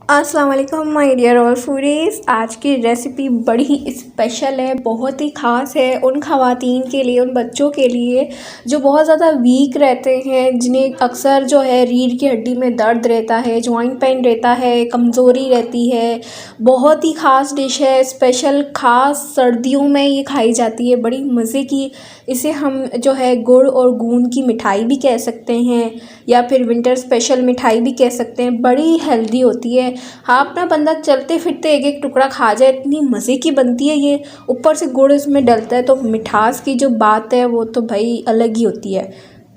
अस्सलाम वालेकुम my dear all foodies. आज की रेसिपी बड़ी ही स्पेशल है, बहुत ही ख़ास है उन ख़वातीन के लिए, उन बच्चों के लिए जो बहुत ज़्यादा वीक रहते हैं, जिन्हें अक्सर जो है रीढ़ की हड्डी में दर्द रहता है, जॉइंट पेन रहता है, कमज़ोरी रहती है। बहुत ही ख़ास डिश है, स्पेशल ख़ास सर्दियों में ये खाई जाती है, बड़ी मज़े की। इसे हम जो है गुड़ और गूंद की मिठाई भी कह सकते हैं या फिर विंटर स्पेशल मिठाई भी कह सकते हैं। बड़ी हेल्दी होती है। हाँ, अपना बंदा चलते फिरते एक एक टुकड़ा खा जाए, इतनी मज़े की बनती है ये। ऊपर से गुड़ इसमें डलता है तो मिठास की जो बात है वो तो भाई अलग ही होती है।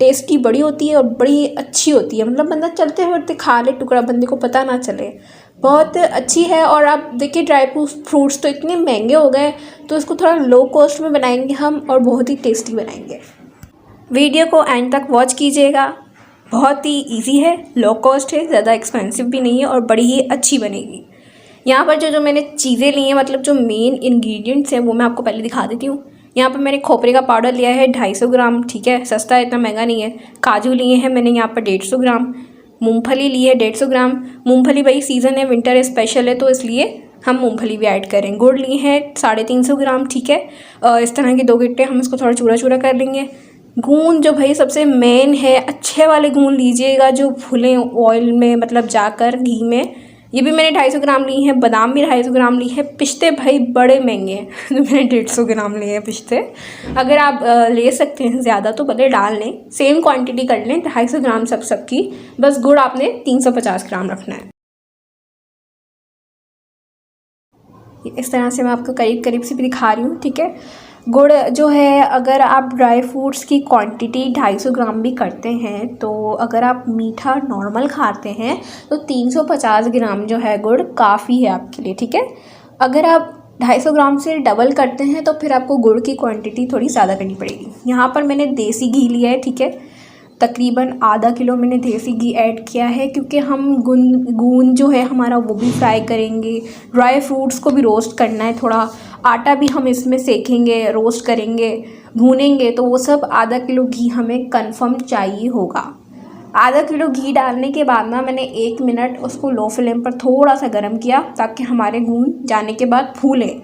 टेस्टी बड़ी होती है और बड़ी अच्छी होती है, मतलब बंदा चलते फिरते खा ले टुकड़ा, बंदे को पता ना चले। बहुत अच्छी है। और आप देखिए ड्राई फ्रूट्स तो इतने महंगे हो गए, तो इसको थोड़ा लो कॉस्ट में बनाएंगे हम और बहुत ही टेस्टी बनाएंगे। वीडियो को एंड तक वॉच कीजिएगा। बहुत ही इजी है, लो कॉस्ट है, ज़्यादा एक्सपेंसिव भी नहीं है और बड़ी ही अच्छी बनेगी। यहाँ पर जो जो मैंने चीज़ें ली हैं, मतलब जो मेन इंग्रेडिएंट्स हैं वो मैं आपको पहले दिखा देती हूँ। यहाँ पर मैंने खोपरे का पाउडर लिया है 250 ग्राम, ठीक है, सस्ता है, इतना महंगा नहीं है। काजू लिए हैं मैंने यहाँ पर 150 ग्राम। मूंगफली ली है 150 ग्राम। मूंगफली भाई सीज़न है, विंटर स्पेशल है तो इसलिए हम मूंगफली भी ऐड करें। गुड़ लिए हैं 350 ग्राम, ठीक है। इस तरह के 2 गिट्टे हम इसको थोड़ा चूरा चूरा कर लेंगे। गूंद जो भाई सबसे मेन है, अच्छे वाले गूंद लीजिएगा जो फूलें ऑयल में, मतलब जाकर घी में। ये भी मैंने 250 ग्राम ली हैं। बादाम भी 250 ग्राम ली है। पिस्ते भाई बड़े महंगे हैं तो मैंने 150 ग्राम लिए हैं पिस्ते। अगर आप ले सकते हैं ज़्यादा तो भले डाल लें, सेम क्वांटिटी कर लें, 250 ग्राम सबकी। बस गुड़ आपने 350 ग्राम रखना है। इस तरह से मैं आपको करीब करीब से भी दिखा रही हूँ, ठीक है। गुड़ जो है, अगर आप ड्राई फ्रूट्स की क्वांटिटी 250 ग्राम भी करते हैं तो अगर आप मीठा नॉर्मल खाते हैं तो 350 ग्राम जो है गुड़ काफ़ी है आपके लिए, ठीक है। अगर आप 250 ग्राम से डबल करते हैं तो फिर आपको गुड़ की क्वांटिटी थोड़ी ज़्यादा करनी पड़ेगी। यहाँ पर मैंने देसी घी लिया है, ठीक है। तकरीबन आधा किलो मैंने देसी घी ऐड किया है, क्योंकि हम गूंद जो है हमारा वो भी फ्राई करेंगे, ड्राई फ्रूट्स को भी रोस्ट करना है थोड़ा, आटा भी हम इसमें सेकेंगे, रोस्ट करेंगे, भूनेंगे, तो वो सब आधा किलो घी हमें कंफर्म चाहिए होगा। आधा किलो घी डालने के बाद ना मैंने 1 मिनट उसको लो फ्लेम पर थोड़ा सा गर्म किया, ताकि हमारे गूंद जाने के बाद फूले।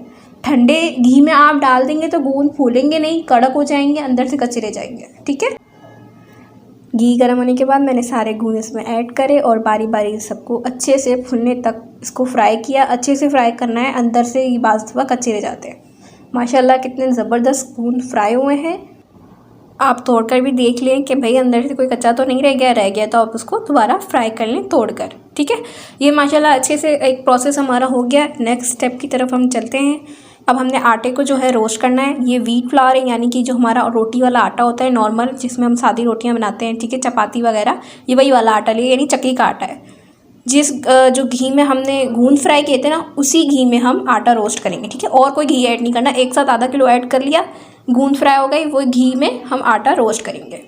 ठंडे घी में आप डाल देंगे तो गूंद फूलेंगे नहीं, कड़क हो जाएंगे, अंदर से कच्चे रह जाएंगे, ठीक है। घी गर्म होने के बाद मैंने सारे गूंद इसमें ऐड करे और बारी बारी सबको अच्छे से फूलने तक इसको फ्राई किया। अच्छे से फ्राई करना है, अंदर से ये बाज़ दफ़ा कच्चे रह जाते हैं। माशाल्लाह कितने ज़बरदस्त गूंद फ्राई हुए हैं। आप तोड़कर भी देख लें कि भाई अंदर से कोई कच्चा तो नहीं रह गया तो आप उसको दोबारा फ्राई कर लें तोड़कर, ठीक है। ये माशाल्लाह अच्छे से एक प्रोसेस हमारा हो गया। नेक्स्ट स्टेप की तरफ हम चलते हैं। अब हमने आटे को जो है रोस्ट करना है। ये व्हीट फ्लावर है, यानी कि जो हमारा रोटी वाला आटा होता है नॉर्मल, जिसमें हम सादी रोटियां बनाते हैं, ठीक है, चपाती वगैरह, ये वही वाला आटा लिए, यानी चक्की का आटा है। जिस जो घी में हमने गूंद फ्राई किए थे ना, उसी घी में हम आटा रोस्ट करेंगे, ठीक है। और कोई घी ऐड नहीं करना, एक साथ आधा किलो ऐड कर लिया, गूंद फ्राई हो गई, वो घी में हम आटा रोस्ट करेंगे।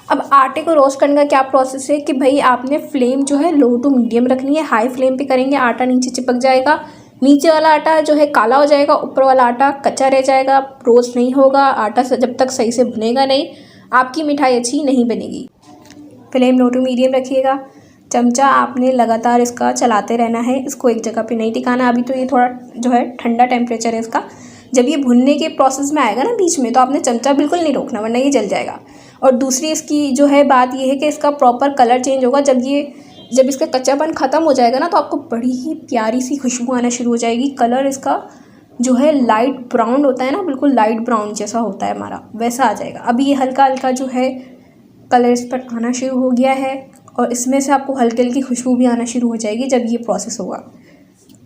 अब आटे को रोस्ट करने का क्या प्रोसेस है कि भाई आपने फ्लेम जो है लो टू मीडियम रखनी है। हाई फ्लेम पे करेंगे आटा नीचे चिपक जाएगा, नीचे वाला आटा जो है काला हो जाएगा, ऊपर वाला आटा कच्चा रह जाएगा, रोस्ट नहीं होगा। आटा जब तक सही से भुनेगा नहीं, आपकी मिठाई अच्छी नहीं बनेगी। फ्लेम लो टू मीडियम रखिएगा। चमचा आपने लगातार इसका चलाते रहना है, इसको एक जगह पे नहीं टिकाना। अभी तो ये थोड़ा जो है ठंडा टेम्परेचर है इसका। जब ये भुनने के प्रोसेस में आएगा ना बीच में, तो आपने चमचा बिल्कुल नहीं रोकना, वरना ये जल जाएगा। और दूसरी इसकी जो है बात ये है कि इसका प्रॉपर कलर चेंज होगा। जब इसका कच्चापन ख़त्म हो जाएगा ना, तो आपको बड़ी ही प्यारी सी खुशबू आना शुरू हो जाएगी। कलर इसका जो है लाइट ब्राउन होता है ना, बिल्कुल लाइट ब्राउन जैसा होता है हमारा, वैसा आ जाएगा। अभी ये हल्का हल्का जो है कलर इस पर आना शुरू हो गया है और इसमें से आपको हल्की हल्की खुशबू भी आना शुरू हो जाएगी जब ये प्रोसेस होगा।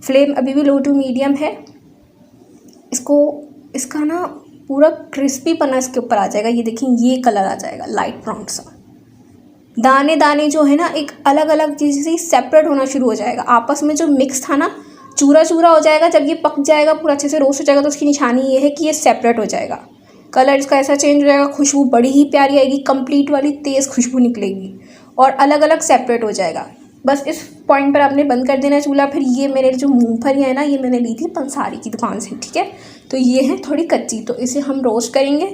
फ्लेम अभी भी लो टू मीडियम है। इसका ना पूरा क्रिस्पी पना इसके ऊपर आ जाएगा। ये देखिए, ये कलर आ जाएगा लाइट ब्राउन सा। दाने दाने जो है ना एक अलग अलग चीज़ से सेपरेट होना शुरू हो जाएगा। आपस में जो मिक्स था ना, चूरा चूरा हो जाएगा। जब ये पक जाएगा, पूरा अच्छे से रोस्ट हो जाएगा, तो उसकी निशानी ये है कि ये सेपरेट हो जाएगा। कलर इसका ऐसा चेंज हो जाएगा, खुशबू बड़ी ही प्यारी आएगी, कंप्लीट वाली तेज़ खुशबू निकलेगी और अलग अलग सेपरेट हो जाएगा। बस इस पॉइंट पर आपने बंद कर देना चूल्हा। फिर ये मेरे जो मूंगफली है ना, ये मैंने ली थी पंसारी की दुकान से, ठीक है। तो ये है थोड़ी कच्ची, तो इसे हम रोस्ट करेंगे।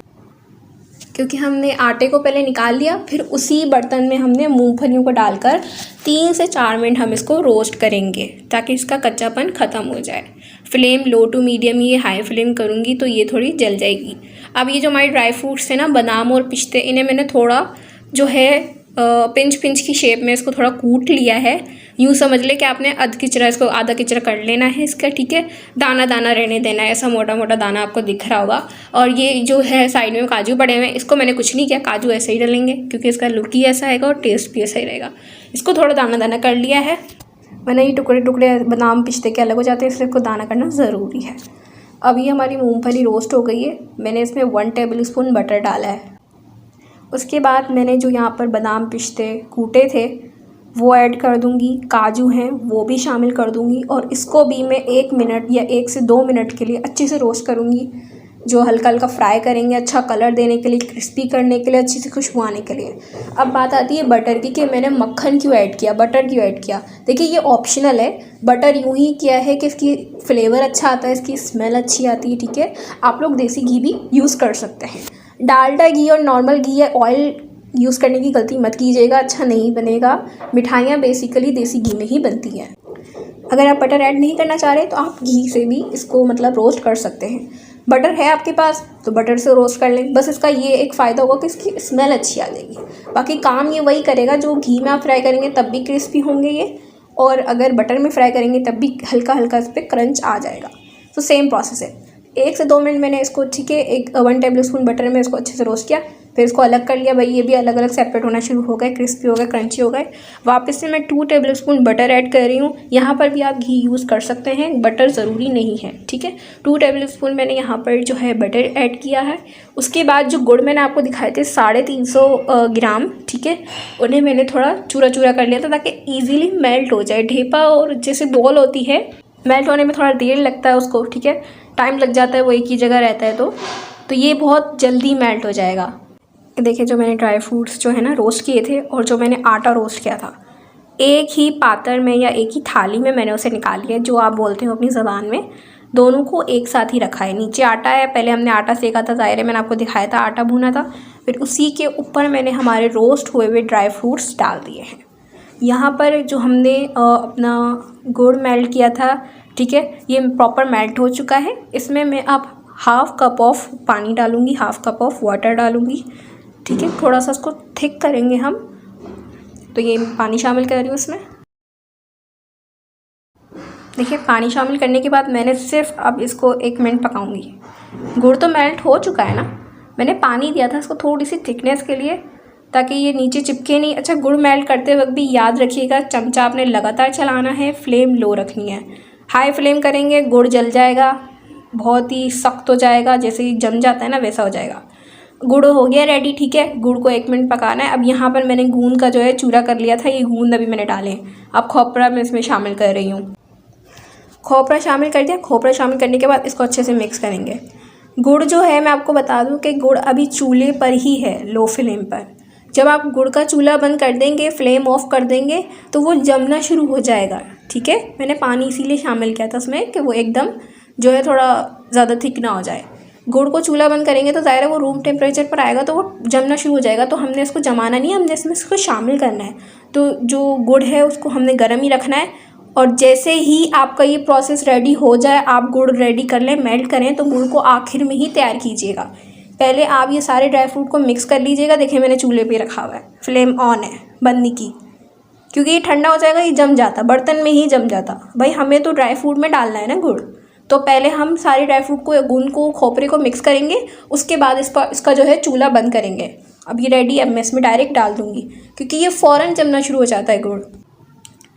क्योंकि हमने आटे को पहले निकाल लिया, फिर उसी बर्तन में हमने मूंगफलियों को डालकर 3 से 4 मिनट हम इसको रोस्ट करेंगे ताकि इसका कच्चापन ख़त्म हो जाए। फ्लेम लो टू मीडियम, ये हाई फ्लेम करूँगी तो ये थोड़ी जल जाएगी। अब ये जो हमारे ड्राई फ्रूट्स थे ना, बादाम और पिस्ते, इन्हें मैंने थोड़ा जो है पिंच की शेप में इसको थोड़ा कूट लिया है। यूँ समझ ले कि आपने इसको आधा किचरा कर लेना है इसका, ठीक है। दाना दाना रहने देना है, ऐसा मोटा मोटा दाना आपको दिख रहा होगा। और ये जो है साइड में काजू पड़े हुए हैं, इसको मैंने कुछ नहीं किया, काजू ऐसे ही डालेंगे क्योंकि इसका लुक ही ऐसा आएगा और टेस्ट भी ऐसा ही रहेगा। इसको थोड़ा दाना दाना कर लिया है, वरना ये टुकड़े टुकड़े बादाम पिस्ते के अलग हो जाते हैं, इसलिए इसको दाना करना ज़रूरी है। अब ये हमारी मूँगफली रोस्ट हो गई है। मैंने इसमें 1 टेबल स्पून बटर डाला है। उसके बाद मैंने जो यहाँ पर बादाम पिस्ते कूटे थे वो ऐड कर दूँगी, काजू हैं वो भी शामिल कर दूँगी, और इसको भी मैं 1 मिनट या 1 से 2 मिनट के लिए अच्छे से रोस्ट करूँगी। जो हल्का हल्का फ्राई करेंगे, अच्छा कलर देने के लिए, क्रिस्पी करने के लिए, अच्छी सी खुशबू आने के लिए। अब बात आती है बटर की कि मैंने मक्खन क्यों ऐड किया, बटर क्यों ऐड किया। देखिए ये ऑप्शनल है। बटर यूँ ही किया है कि इसकी फ्लेवर अच्छा आता है, इसकी स्मेल अच्छी आती है, ठीक है। आप लोग देसी घी भी यूज़ कर सकते हैं। डालडा घी और नॉर्मल घी या ऑयल यूज़ करने की गलती मत कीजिएगा, अच्छा नहीं बनेगा। मिठाइयाँ बेसिकली देसी घी में ही बनती हैं। अगर आप बटर ऐड नहीं करना चाह रहे तो आप घी से भी इसको मतलब रोस्ट कर सकते हैं। बटर है आपके पास तो बटर से रोस्ट कर लें। बस इसका ये एक फ़ायदा होगा कि इसकी स्मेल अच्छी आ जाएगी। बाकी काम ये वही करेगा जो घी में आप फ्राई करेंगे तब भी क्रिस्पी होंगे ये, और अगर बटर में फ्राई करेंगे तब भी हल्का हल्का इस पर क्रंच आ जाएगा। तो सेम प्रोसेस है। 1 से 2 मिनट मैंने इसको, ठीक है, 1 टेबल स्पून बटर में इसको अच्छे से रोस्ट किया, फिर इसको अलग कर लिया। भाई ये भी अलग अलग सेपरेट होना शुरू हो गए, क्रिस्पी हो गए, क्रंची हो गए। वापस से मैं 2 टेबल स्पून बटर ऐड कर रही हूँ। यहाँ पर भी आप घी यूज़ कर सकते हैं, बटर ज़रूरी नहीं है, ठीक है। 2 टेबल स्पून मैंने यहाँ पर जो है बटर ऐड किया है। उसके बाद जो गुड़ मैंने आपको दिखाए थे 350 ग्राम, ठीक है, उन्हें मैंने थोड़ा चूरा चूरा कर लिया था ताकि ईजिली मेल्ट हो जाए। ढेपा और जैसे बॉल होती है, मेल्ट होने में थोड़ा देर लगता है उसको, ठीक है, टाइम लग जाता है, वो एक ही जगह रहता है, तो ये बहुत जल्दी मेल्ट हो जाएगा। देखिए जो मैंने ड्राई फ्रूट्स जो है ना रोस्ट किए थे और जो मैंने आटा रोस्ट किया था, एक ही पात्र में या एक ही थाली में मैंने उसे निकाल लिया, जो आप बोलते हो अपनी ज़बान में। दोनों को एक साथ ही रखा है। नीचे आटा है, पहले हमने आटा सेका था, ज़ाहिर है मैंने आपको दिखाया था, आटा भूना था। फिर उसी के ऊपर मैंने हमारे रोस्ट हुए हुए ड्राई फ्रूट्स डाल दिए हैं। यहाँ पर जो हमने अपना गुड़ मेल्ट किया था, ठीक है, ये प्रॉपर मेल्ट हो चुका है। इसमें मैं अब 1/2 कप ऑफ पानी डालूँगी, 1/2 कप ऑफ वाटर डालूँगी, ठीक है। थोड़ा सा इसको थिक करेंगे हम, तो ये पानी शामिल कर रही हूँ इसमें। देखिए पानी शामिल करने के बाद मैंने सिर्फ अब इसको 1 मिनट पकाऊंगी। गुड़ तो मेल्ट हो चुका है ना, मैंने पानी दिया था इसको थोड़ी सी थिकनेस के लिए ताकि ये नीचे चिपके नहीं। अच्छा, गुड़ मेल्ट करते वक्त भी याद रखिएगा चमचा आपने लगातार चलाना है, फ्लेम लो रखनी है। हाई फ्लेम करेंगे गुड़ जल जाएगा, बहुत ही सख्त हो जाएगा, जैसे ही जम जाता है ना वैसा हो जाएगा। गुड़ हो गया रेडी, ठीक है। गुड़ को 1 मिनट पकाना है। अब यहाँ पर मैंने गूंद का जो है चूरा कर लिया था, ये गूंद अभी मैंने डाले। अब खोपरा मैं इसमें शामिल कर रही हूँ। खोपरा शामिल कर दिया। खोपरा शामिल करने के बाद इसको अच्छे से मिक्स करेंगे। गुड़ जो है मैं आपको बता दूं कि गुड़ अभी चूल्हे पर ही है, लो फ्लेम पर। जब आप गुड़ का चूल्हा बंद कर देंगे, फ्लेम ऑफ कर देंगे, तो वो जमना शुरू हो जाएगा, ठीक है। मैंने पानी इसीलिए शामिल किया था उसमें कि वो एकदम जो है थोड़ा ज़्यादा थिक ना हो जाए। गुड़ को चूल्हा बंद करेंगे तो ज़ाहिर है वो रूम टेम्परेचर पर आएगा, तो वो जमना शुरू हो जाएगा। तो हमने इसको जमाना नहीं है, हमने इसमें इसको शामिल करना है। तो जो गुड़ है उसको हमने गर्म ही रखना है। और जैसे ही आपका ये प्रोसेस रेडी हो जाए, आप गुड़ रेडी कर लें, मेल्ट करें, तो गुड़ को आखिर में ही तैयार कीजिएगा। पहले आप ये सारे ड्राई फ्रूट को मिक्स कर लीजिएगा। देखिए मैंने चूल्हे पे रखा हुआ है, फ्लेम ऑन है, बंद नहीं की, क्योंकि ये ठंडा हो जाएगा, ये जम जाता, बर्तन में ही जम जाता। भाई हमें तो ड्राई फ्रूट में डालना है ना गुड़, तो पहले हम सारे ड्राई फ्रूट को, गूंद को, खोपरे को मिक्स करेंगे, उसके बाद इसका जो है चूल्हा बंद करेंगे। अब ये रेडी है, मैं इसमें डायरेक्ट डाल दूँगी क्योंकि ये फ़ौरन जमना शुरू हो जाता है गुड़।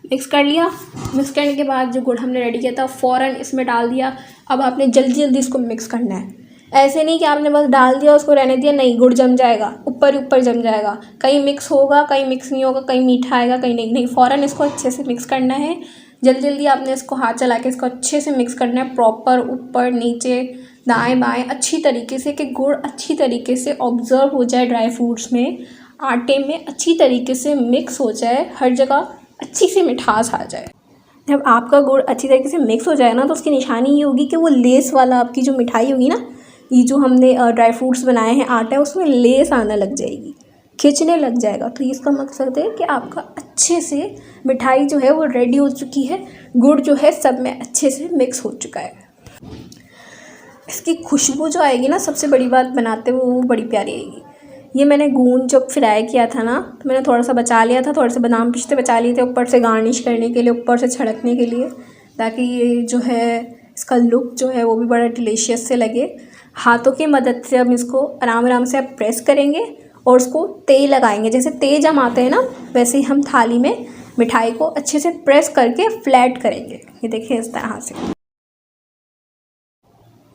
मिक्स कर लिया। मिक्स करने के बाद जो गुड़ हमने रेडी किया था फ़ौरन इसमें डाल दिया। अब आपने जल्दी जल्दी इसको मिक्स करना है। ऐसे नहीं कि आपने बस डाल दिया उसको रहने दिया, नहीं, गुड़ जम जाएगा, ऊपर ऊपर जम जाएगा, कहीं मिक्स होगा, कहीं मिक्स नहीं होगा, कहीं मीठा आएगा, कहीं नहीं। फ़ौरन इसको अच्छे से मिक्स करना है। जल्दी जल्दी आपने इसको हाथ चला के इसको अच्छे से मिक्स करना है, प्रॉपर ऊपर नीचे दाएँ बाएँ अच्छी तरीके से, कि गुड़ अच्छी तरीके से ऑब्ज़र्व हो जाए ड्राई फ्रूट्स में, आटे में अच्छी तरीके से मिक्स हो जाए, हर जगह अच्छी सी मिठास आ जाए। जब आपका गुड़ अच्छी तरीके से मिक्स हो जाए ना, तो उसकी निशानी ये होगी कि वो लेस वाला आपकी जो मिठाई होगी ना, ये जो हमने ड्राई फ्रूट्स बनाए हैं आटा है उसमें लेस आने लग जाएगी, खिंचने लग जाएगा। तो इसका मकसद है कि आपका अच्छे से मिठाई जो है वो रेडी हो चुकी है, गुड़ जो है सब में अच्छे से मिक्स हो चुका है। इसकी खुशबू जो आएगी ना, सबसे बड़ी बात बनाते हुए वो बड़ी प्यारी आएगी। ये मैंने गूंद जब फ्राई किया था ना, तो मैंने थोड़ा सा बचा लिया था, थोड़े से बादाम पिस्ते बचा लिए थे ऊपर से गार्निश करने के लिए, ऊपर से छिड़कने के लिए, ताकि ये जो है इसका लुक जो है वो भी बड़ा डिलीशियस से लगे। हाथों की मदद से हम इसको आराम आराम से आप प्रेस करेंगे और उसको तेल लगाएंगे, जैसे तेल जमाते हैं ना वैसे ही हम थाली में मिठाई को अच्छे से प्रेस करके फ्लैट करेंगे। ये देखिए इस तरह से।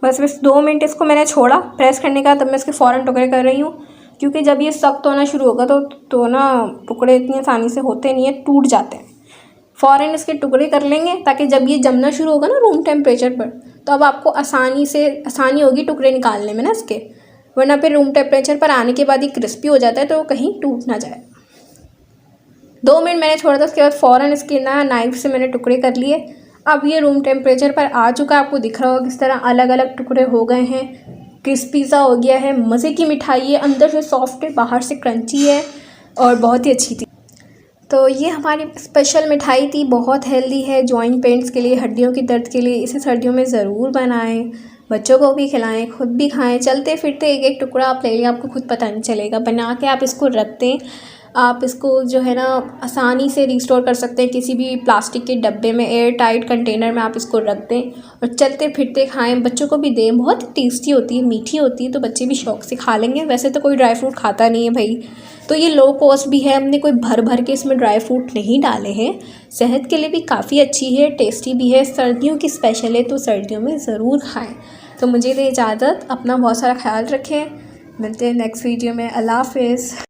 बस 2 मिनट इसको मैंने छोड़ा प्रेस करने का, तब मैं इसके फ़ौरन टुकड़े कर रही हूँ, क्योंकि जब ये सख्त होना शुरू होगा तो ना टुकड़े इतनी आसानी से होते नहीं है, टूट जाते हैं। फ़ौरन इसके टुकड़े कर लेंगे ताकि जब ये जमना शुरू होगा ना रूम टेम्परेचर पर, तो अब आपको आसानी होगी टुकड़े निकालने में ना इसके, वरना फिर रूम टेम्परेचर पर आने के बाद ये क्रिस्पी हो जाता है तो कहीं टूट ना जाए। 2 मिनट मैंने छोड़ा था, उसके बाद फ़ौरन इसके ना नाइफ़ से मैंने टुकड़े कर लिए। अब ये रूम टेम्परेचर पर आ चुका है, आपको दिख रहा होगा किस तरह अलग अलग टुकड़े हो गए हैं, क्रिस्पी सा हो गया है। मज़े की मिठाई है, अंदर से सॉफ्ट है, बाहर से क्रंची है और बहुत ही अच्छी थी। तो ये हमारी स्पेशल मिठाई थी, बहुत हेल्दी है जॉइंट पेन्स के लिए, हड्डियों की दर्द के लिए। इसे सर्दियों में ज़रूर बनाएं, बच्चों को भी खिलाएं, खुद भी खाएं। चलते फिरते एक एक टुकड़ा आप ले लें, आपको खुद पता नहीं चलेगा। बना के आप इसको रख दें, आप इसको जो है ना आसानी से रिस्टोर कर सकते हैं किसी भी प्लास्टिक के डब्बे में, एयर टाइट कंटेनर में आप इसको रख दें और चलते फिरते खाएं, बच्चों को भी दें। बहुत टेस्टी होती है, मीठी होती है, तो बच्चे भी शौक़ से खा लेंगे। वैसे तो कोई ड्राई फ्रूट खाता नहीं है भाई, तो ये लो कॉस्ट भी है, हमने कोई भर भर के इसमें ड्राई फ्रूट नहीं डाले हैं। सेहत के लिए भी काफ़ी अच्छी है, टेस्टी भी है, सर्दियों की स्पेशल है, तो सर्दियों में ज़रूर खाएँ। तो मुझे दे इजाज़त, अपना बहुत सारा ख्याल रखें, मिलते हैं नेक्स्ट वीडियो में। अल्लाह हाफ़िज़।